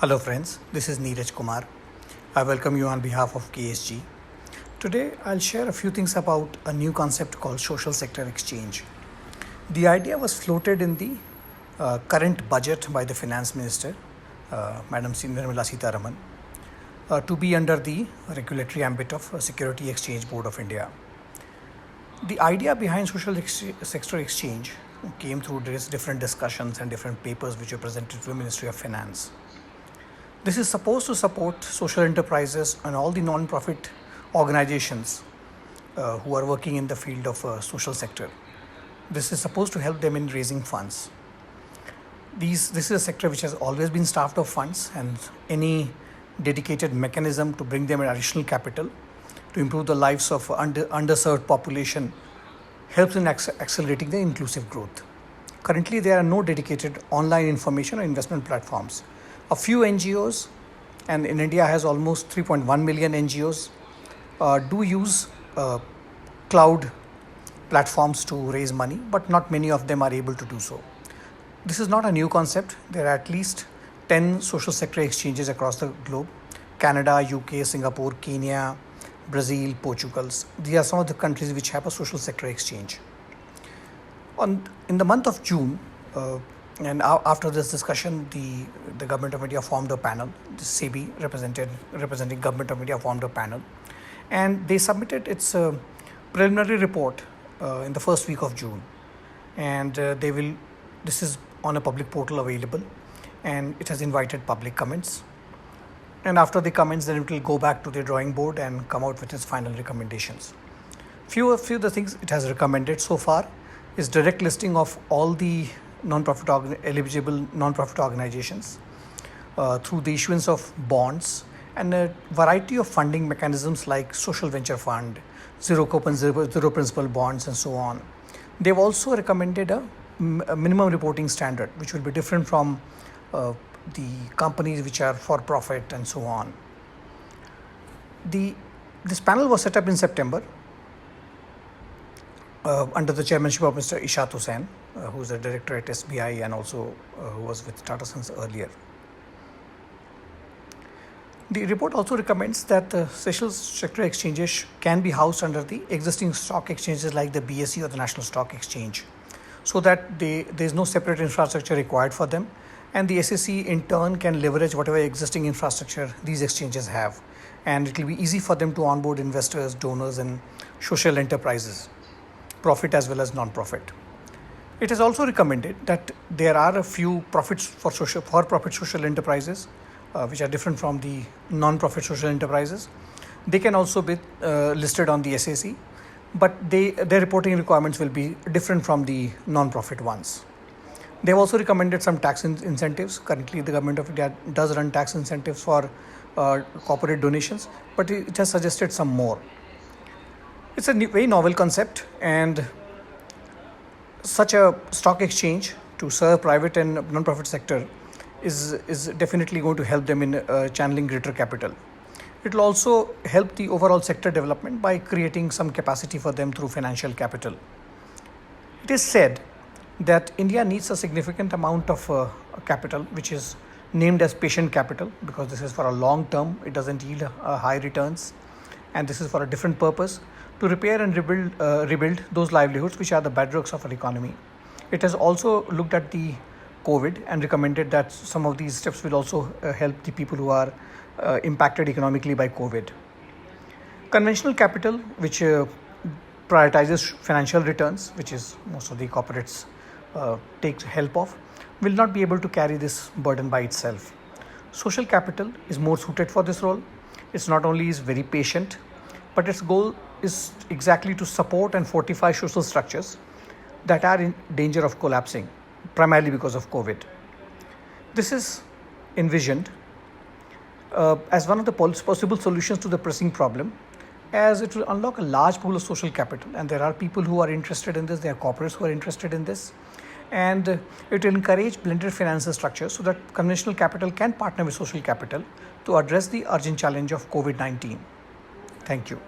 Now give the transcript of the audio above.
Hello friends, this is Neeraj Kumar. I welcome you on behalf of KSG. Today I'll share a few things about a new concept called social sector exchange. The idea was floated in the current budget by the finance minister, Madam Nirmala Sitharaman, to be under the regulatory ambit of Security Exchange Board of India. The idea behind social sector exchange came through different discussions and different papers which were presented to the Ministry of Finance. This is supposed to support social enterprises and all the non-profit organizations who are working in the field of social sector. This is supposed to help them in raising funds. This is a sector which has always been starved of funds, and any dedicated mechanism to bring them additional capital to improve the lives of underserved population helps in accelerating the inclusive growth. Currently, there are no dedicated online information or investment platforms. A few NGOs, and in India has almost 3.1 million NGOs, do use cloud platforms to raise money, but not many of them are able to do so. This is not a new concept. There are at least 10 social sector exchanges across the globe: Canada, UK, Singapore, Kenya, Brazil, Portugal. These are some of the countries which have a social sector exchange. In the month of June, and after this discussion, the Government of India formed a panel. The SEBI representing Government of India formed a panel, and they submitted its preliminary report in the first week of June. And this is on a public portal available, and it has invited public comments. And after the comments, then it will go back to the drawing board and come out with its final recommendations. Few of the things it has recommended so far is direct listing of all the eligible non-profit organizations through the issuance of bonds and a variety of funding mechanisms like social venture fund, zero coupon, zero principal bonds, and so on. They've also recommended a minimum reporting standard, which will be different from the companies which are for profit and so on. This panel was set up in September under the chairmanship of Mr. Ishaq Hussain, who is the director at SBI and also who was with Tata Sons earlier. The report also recommends that the social sector exchanges can be housed under the existing stock exchanges like the BSE or the National Stock Exchange, so that there is no separate infrastructure required for them, and the SSE in turn can leverage whatever existing infrastructure these exchanges have, and it will be easy for them to onboard investors, donors, and social enterprises, profit as well as non-profit. It has also recommended that there are a few for-profit social enterprises which are different from the non-profit social enterprises. They can also be listed on the SSE, but their reporting requirements will be different from the non-profit ones. They have also recommended some tax incentives. Currently, the Government of India does run tax incentives for corporate donations, but it has suggested some more. It's a very novel concept, and such a stock exchange to serve private and non-profit sector is definitely going to help them in channeling greater capital. It will also help the overall sector development by creating some capacity for them through financial capital. It is said that India needs a significant amount of capital, which is named as patient capital, because this is for a long term. It doesn't yield high returns, and this is for a different purpose, to repair and rebuild those livelihoods which are the bedrocks of our economy. It has also looked at the COVID and recommended that some of these steps will also help the people who are impacted economically by COVID. Conventional capital, which prioritizes financial returns, which is most of the corporates take help of, will not be able to carry this burden by itself. Social capital is more suited for this role. It's not only is very patient, but its goal is exactly to support and fortify social structures that are in danger of collapsing, primarily because of COVID. This is envisioned as one of the possible solutions to the pressing problem, as it will unlock a large pool of social capital, and there are people who are interested in this, there are corporates who are interested in this, and it will encourage blended financial structures so that conventional capital can partner with social capital to address the urgent challenge of COVID-19. Thank you.